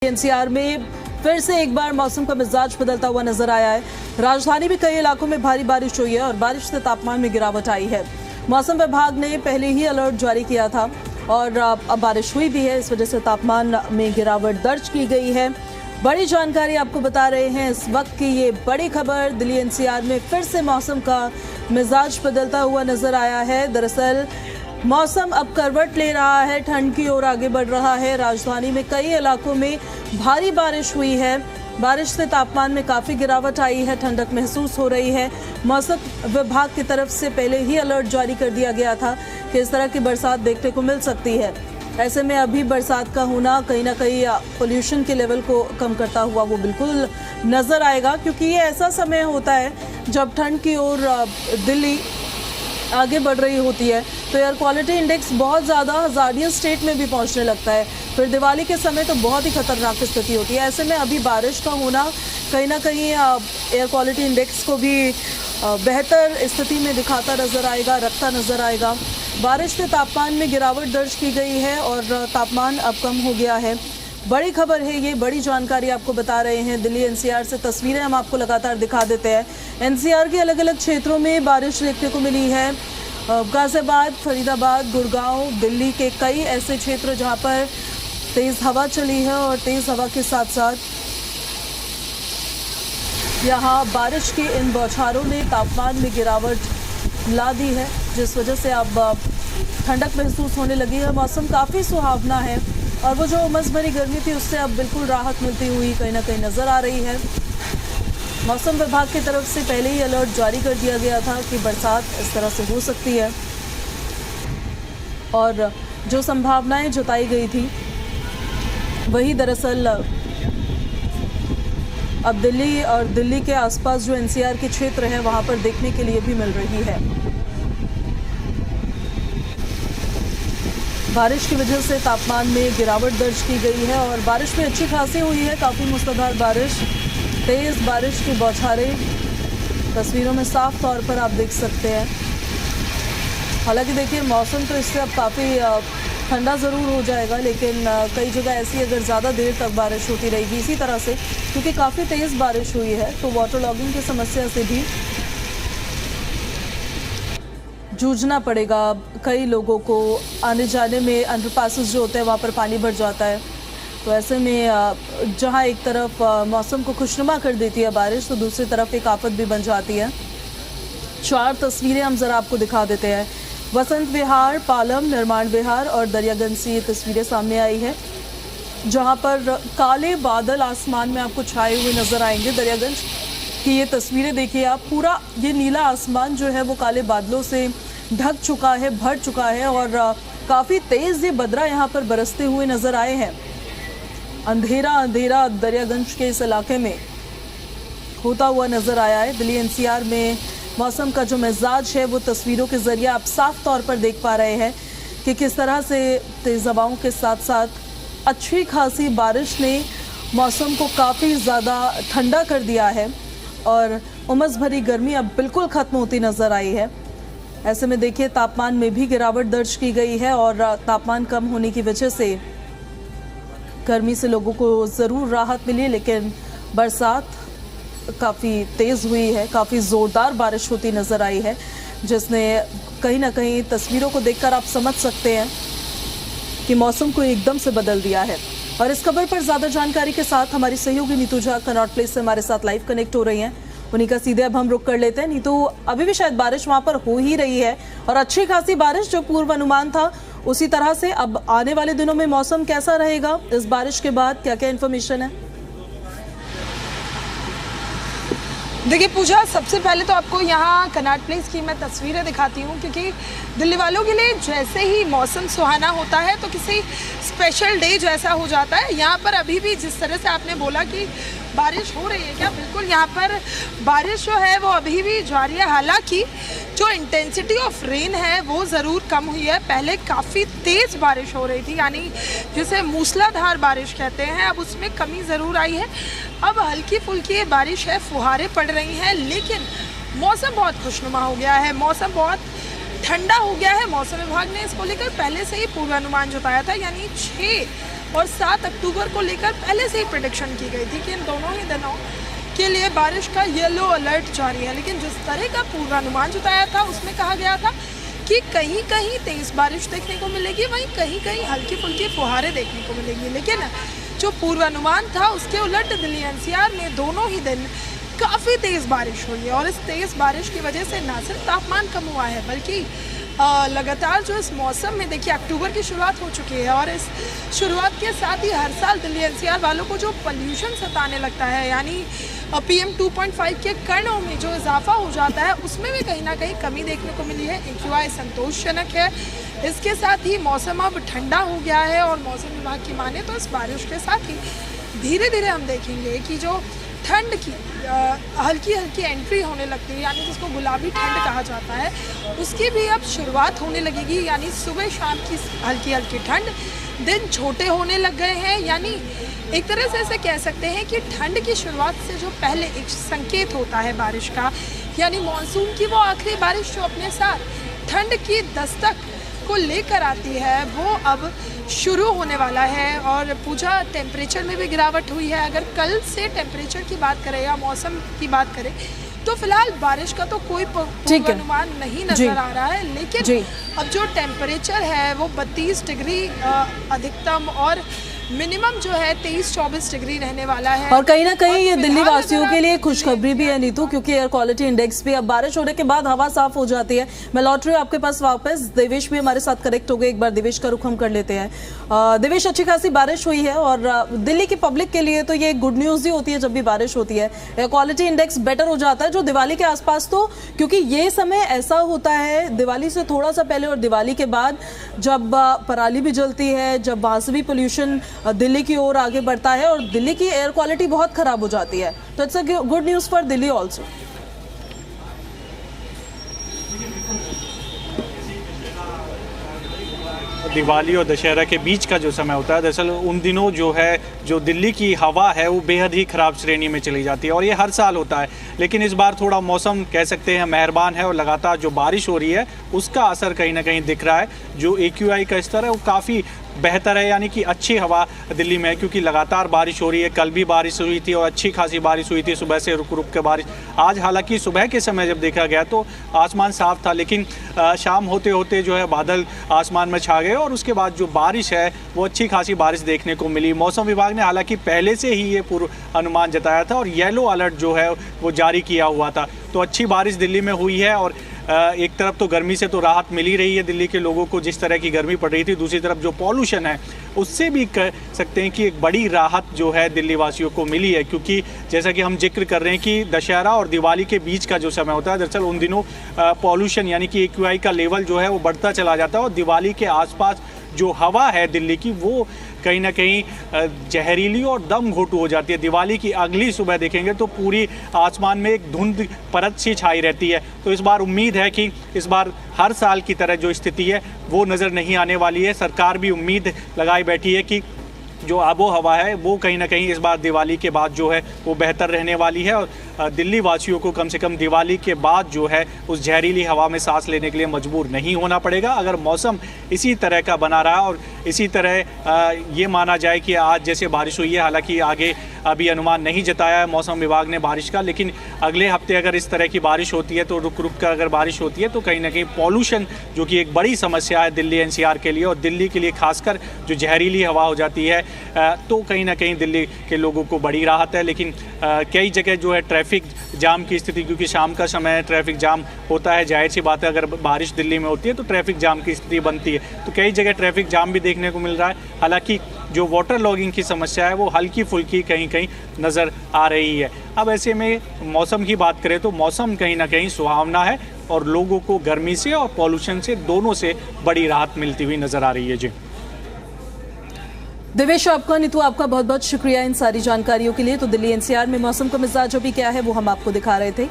NCR में फिर से एक बार मौसम का मिजाज बदलता हुआ नजर आया है। राजधानी में कई इलाकों में भारी बारिश हुई है और बारिश से तापमान में गिरावट आई है। मौसम विभाग ने पहले ही अलर्ट जारी किया था और अब बारिश हुई भी है, इस वजह से तापमान में गिरावट दर्ज की गई है। बड़ी जानकारी आपको बता रहे हैं इस वक्त की ये बड़ी खबर। दिल्ली एनसीआर में फिर से मौसम का मिजाज बदलता हुआ नजर आया है। दरअसल मौसम अब करवट ले रहा है, ठंड की ओर आगे बढ़ रहा है। राजधानी में कई इलाकों में भारी बारिश हुई है। बारिश से तापमान में काफ़ी गिरावट आई है, ठंडक महसूस हो रही है। मौसम विभाग की तरफ से पहले ही अलर्ट जारी कर दिया गया था कि इस तरह की बरसात देखने को मिल सकती है। ऐसे में अभी बरसात का होना कहीं ना कहीं पोल्यूशन के लेवल को कम करता हुआ वो बिल्कुल नज़र आएगा, क्योंकि ये ऐसा समय होता है जब ठंड की ओर दिल्ली आगे बढ़ रही होती है तो एयर क्वालिटी इंडेक्स बहुत ज़्यादा हज़ार्डियस स्टेट में भी पहुंचने लगता है। फिर दिवाली के समय तो बहुत ही खतरनाक स्थिति होती है। ऐसे में अभी बारिश का होना कहीं ना कहीं एयर क्वालिटी इंडेक्स को भी बेहतर स्थिति में दिखाता नज़र आएगा, रखता नज़र आएगा। बारिश से तापमान में गिरावट दर्ज की गई है और तापमान अब कम हो गया है। बड़ी खबर है ये, बड़ी जानकारी आपको बता रहे हैं। दिल्ली एनसीआर से तस्वीरें हम आपको लगातार दिखा देते हैं। एनसीआर के अलग अलग क्षेत्रों में बारिश देखने को मिली है। गाजियाबाद, फरीदाबाद, गुड़गांव, दिल्ली के कई ऐसे क्षेत्र जहां पर तेज़ हवा चली है और तेज़ हवा के साथ साथ यहां बारिश की इन बौछारों ने तापमान में गिरावट ला दी है, जिस वजह से अब ठंडक महसूस होने लगी है। मौसम काफ़ी सुहावना है और वो जो उमस भरी गर्मी थी उससे अब बिल्कुल राहत मिलती हुई कहीं ना कहीं नज़र आ रही है। मौसम विभाग की तरफ से पहले ही अलर्ट जारी कर दिया गया था कि बरसात इस तरह से हो सकती है और जो संभावनाएं जताई गई थी वही दरअसल अब दिल्ली और दिल्ली के आसपास जो एनसीआर के क्षेत्र हैं वहां पर देखने के लिए भी मिल रही है। बारिश की वजह से तापमान में गिरावट दर्ज की गई है और बारिश में अच्छी खासी हुई है, काफ़ी मूसलाधार बारिश, तेज़ बारिश की बौछारें तस्वीरों में साफ तौर पर आप देख सकते हैं। हालांकि देखिए मौसम तो इससे अब काफ़ी ठंडा ज़रूर हो जाएगा, लेकिन कई जगह ऐसी अगर ज़्यादा देर तक बारिश होती रहेगी इसी तरह से, क्योंकि काफ़ी तेज़ बारिश हुई है, तो वाटर लॉगिंग की समस्या से भी जूझना पड़ेगा कई लोगों को। आने जाने में अंडरपासेस जो होते हैं वहाँ पर पानी भर जाता है, तो ऐसे में जहाँ एक तरफ मौसम को खुशनुमा कर देती है बारिश, तो दूसरी तरफ एक आफत भी बन जाती है। 4 तस्वीरें हम ज़रा आपको दिखा देते हैं। वसंत विहार, पालम, निर्माण विहार और दरियागंज से ये तस्वीरें सामने आई है, जहाँ पर काले बादल आसमान में आपको छाए हुए नज़र आएंगे। दरियागंज की ये तस्वीरें देखिए आप, पूरा ये नीला आसमान जो है वो काले बादलों से ढक चुका है, भर चुका है और काफ़ी तेज़ ये बदरा यहाँ पर बरसते हुए नज़र आए हैं। अंधेरा अंधेरा दरियागंज के इस इलाके में होता हुआ नज़र आया है। दिल्ली एनसीआर में मौसम का जो मिजाज है वो तस्वीरों के ज़रिए आप साफ तौर पर देख पा रहे हैं कि किस तरह से तेज़ हवाओं के साथ साथ अच्छी खासी बारिश ने मौसम को काफ़ी ज़्यादा ठंडा कर दिया है और उमस भरी गर्मी अब बिल्कुल ख़त्म होती नज़र आई है। ऐसे में देखिए तापमान में भी गिरावट दर्ज की गई है और तापमान कम होने की वजह से गर्मी से लोगों को ज़रूर राहत मिली, लेकिन बरसात काफ़ी तेज़ हुई है, काफ़ी ज़ोरदार बारिश होती नज़र आई है, जिसने कहीं ना कहीं तस्वीरों को देखकर आप समझ सकते हैं कि मौसम को एकदम से बदल दिया है। और इस खबर पर ज़्यादा जानकारी के साथ हमारी सहयोगी नीतू झा कनॉट प्लेस से हमारे साथ लाइव कनेक्ट हो रही हैं। उन्हीं का सीधे अब हम रुक कर लेते हैं। नीतू, अभी भी शायद बारिश वहाँ पर हो ही रही है और अच्छी खासी बारिश जो पूर्व अनुमान था उसी तरह से अब आने वाले दिनों में मौसम कैसा रहेगा, इस बारिश के बाद क्या क्या इन्फॉर्मेशन है? देखिए पूजा, सबसे पहले तो आपको यहाँ कनॉट प्लेस की मैं तस्वीरें दिखाती हूँ, क्योंकि दिल्ली वालों के लिए जैसे ही मौसम सुहाना होता है तो किसी स्पेशल डे जैसा हो जाता है। यहाँ पर अभी भी जिस तरह से आपने बोला कि बारिश हो रही है क्या, बिल्कुल यहाँ पर बारिश जो है वो अभी भी जारी है। हालांकि जो इंटेंसिटी ऑफ रेन है वो ज़रूर कम हुई है। पहले काफ़ी तेज़ बारिश हो रही थी, यानी जिसे मूसलाधार बारिश कहते हैं, अब उसमें कमी ज़रूर आई है। अब हल्की फुल्की बारिश है, फुहारें पड़ रही हैं, लेकिन मौसम बहुत खुशनुमा हो गया है, मौसम बहुत ठंडा हो गया है। मौसम विभाग ने इसको लेकर पहले से ही पूर्वानुमान जताया था, यानी 6 और 7 अक्टूबर को लेकर पहले से ही प्रेडिक्शन की गई थी कि इन दोनों ही दिनों के लिए बारिश का येलो अलर्ट जारी है। लेकिन जिस तरह का पूर्वानुमान जताया था उसमें कहा गया था कि कहीं कहीं तेज़ बारिश देखने को मिलेगी, वहीं कहीं कहीं हल्की फुल्की फुहारें देखने को मिलेंगी। लेकिन जो पूर्वानुमान था उसके उलट दिल्ली एनसीआर में दोनों ही दिन काफ़ी तेज़ बारिश हुई है और इस तेज़ बारिश की वजह से ना सिर्फ तापमान कम हुआ है बल्कि लगातार जो इस मौसम में देखिए अक्टूबर की शुरुआत हो चुकी है और इस शुरुआत के साथ ही हर साल दिल्ली एनसीआर वालों को जो पोल्यूशन सताने लगता है, यानी PM 2.5 के कणों में जो इजाफा हो जाता है उसमें भी कहीं ना कहीं कमी देखने को मिली है। AQI संतोषजनक है। इसके साथ ही मौसम अब ठंडा हो गया है और मौसम विभाग की माने तो इस बारिश के साथ ही धीरे धीरे हम देखेंगे कि जो ठंड की हल्की हल्की एंट्री होने लगती है, यानी जिसको गुलाबी ठंड कहा जाता है, उसकी भी अब शुरुआत होने लगेगी। यानी सुबह शाम की हल्की हल्की ठंड, दिन छोटे होने लग गए हैं। यानी एक तरह से ऐसे कह सकते हैं कि ठंड की शुरुआत से जो पहले एक संकेत होता है बारिश का, यानी मानसून की वो आखिरी बारिश जो अपने साथ ठंड की दस्तक को लेकर आती है, वो अब शुरू होने वाला है। और पूजा टेम्परेचर में भी गिरावट हुई है। अगर कल से टेम्परेचर की बात करें या मौसम की बात करें तो फिलहाल बारिश का तो कोई पूर्वानुमान नहीं नजर आ रहा है। लेकिन अब जो टेम्परेचर है वो 32 डिग्री अधिकतम और मिनिमम जो है 23-24 डिग्री रहने वाला है। और कहीं ना कहीं ये दिल्ली वासियों के लिए खुशखबरी भी है नीतू, क्योंकि एयर क्वालिटी इंडेक्स भी अब बारिश होने के बाद हवा साफ हो जाती है। मैं लौट रही हूँ आपके पास वापस। देवेश भी हमारे साथ कनेक्ट हो गए। एक बार देवेश का रुख हम कर लेते हैं। देवेश, अच्छी खासी बारिश हुई है और दिल्ली की पब्लिक के लिए तो ये गुड न्यूज ही होती है जब भी बारिश होती है। एयर क्वालिटी इंडेक्स बेटर हो जाता है जो दिवाली के आसपास, तो क्योंकि ये समय ऐसा होता है दिवाली से थोड़ा सा पहले और दिवाली के बाद, जब पराली भी जलती है, जब वहां से भी पोल्यूशन दिल्ली की ओर आगे बढ़ता है और दिल्ली की एयर क्वालिटी बहुत खराब हो जाती है। तो it's a good news for Delhi also. Diwali और दशहरा के बीच का जो समय होता है, दरअसल उन दिनों जो है जो दिल्ली की हवा है वो बेहद ही ख़राब श्रेणी में चली जाती है और ये हर साल होता है। लेकिन इस बार थोड़ा मौसम कह सकते हैं मेहरबान है और लगातार जो बारिश हो रही है उसका असर कहीं ना कहीं दिख रहा है। जो AQI का स्तर है वो काफ़ी बेहतर है, यानी कि अच्छी हवा दिल्ली में है क्योंकि लगातार बारिश हो रही है। कल भी बारिश हुई थी और अच्छी खासी बारिश हुई थी, सुबह से रुक रुक के बारिश। आज हालांकि सुबह के समय जब देखा गया तो आसमान साफ था, लेकिन शाम होते होते जो है बादल आसमान में छा गए और उसके बाद जो बारिश है वो अच्छी खासी बारिश देखने को मिली। मौसम विभाग ने हालांकि पहले से ही ये पूर्व अनुमान जताया था और येलो अलर्ट जो है वो जारी किया हुआ था। तो अच्छी बारिश दिल्ली में हुई है और एक तरफ तो गर्मी से तो राहत मिल ही रही है दिल्ली के लोगों को, जिस तरह की गर्मी पड़ रही थी। दूसरी तरफ जो पॉल्यूशन है उससे भी कह सकते हैं कि एक बड़ी राहत जो है दिल्ली वासियों को मिली है, क्योंकि जैसा कि हम जिक्र कर रहे हैं कि दशहरा और दिवाली के बीच का जो समय होता है, दरअसल उन दिनों पॉल्यूशन यानी कि AQI का लेवल जो है वो बढ़ता चला जाता है और दिवाली के आसपास जो हवा है दिल्ली की वो कहीं ना कहीं जहरीली और दम घोटू हो जाती है। दिवाली की अगली सुबह देखेंगे तो पूरी आसमान में एक धुंध परत सी छाई रहती है। तो इस बार उम्मीद है कि इस बार हर साल की तरह जो स्थिति है वो नज़र नहीं आने वाली है। सरकार भी उम्मीद लगाई बैठी है कि जो आबो हवा है वो कहीं ना कहीं इस बार दिवाली के बाद जो है वो बेहतर रहने वाली है और दिल्ली वासियों को कम से कम दिवाली के बाद जो है उस जहरीली हवा में सांस लेने के लिए मजबूर नहीं होना पड़ेगा। अगर मौसम इसी तरह का बना रहा और इसी तरह ये माना जाए कि आज जैसे बारिश हुई है, हालांकि आगे अभी अनुमान नहीं जताया है मौसम विभाग ने बारिश का, लेकिन अगले हफ्ते अगर इस तरह की बारिश होती है तो रुक रुक कर अगर बारिश होती है तो कहीं ना कहीं पॉल्यूशन जो कि एक बड़ी समस्या है दिल्ली NCR के लिए और दिल्ली के लिए खासकर जो जहरीली हवा हो जाती है तो कहीं ना कहीं दिल्ली के लोगों को बड़ी राहत है। लेकिन कई जगह जो है ट्रैफिक जाम की स्थिति, क्योंकि शाम का समय ट्रैफिक जाम होता है, जाहिर सी बात है अगर बारिश दिल्ली में होती है तो ट्रैफिक जाम की स्थिति बनती है। तो कई जगह ट्रैफिक जाम भी देखने को मिल रहा है। हालांकि जो वाटर लॉगिंग की समस्या है वो हल्की फुल्की कहीं कहीं नज़र आ रही है। अब ऐसे में मौसम की बात करें तो मौसम कहीं ना कहीं सुहावना है और लोगों को गर्मी से और पॉल्यूशन से दोनों से बड़ी राहत मिलती हुई नज़र आ रही है। जी देवेश, आपका नीतू आपका बहुत बहुत शुक्रिया इन सारी जानकारियों के लिए। तो दिल्ली NCR में मौसम का मिजाज अभी क्या है वो हम आपको दिखा रहे थे।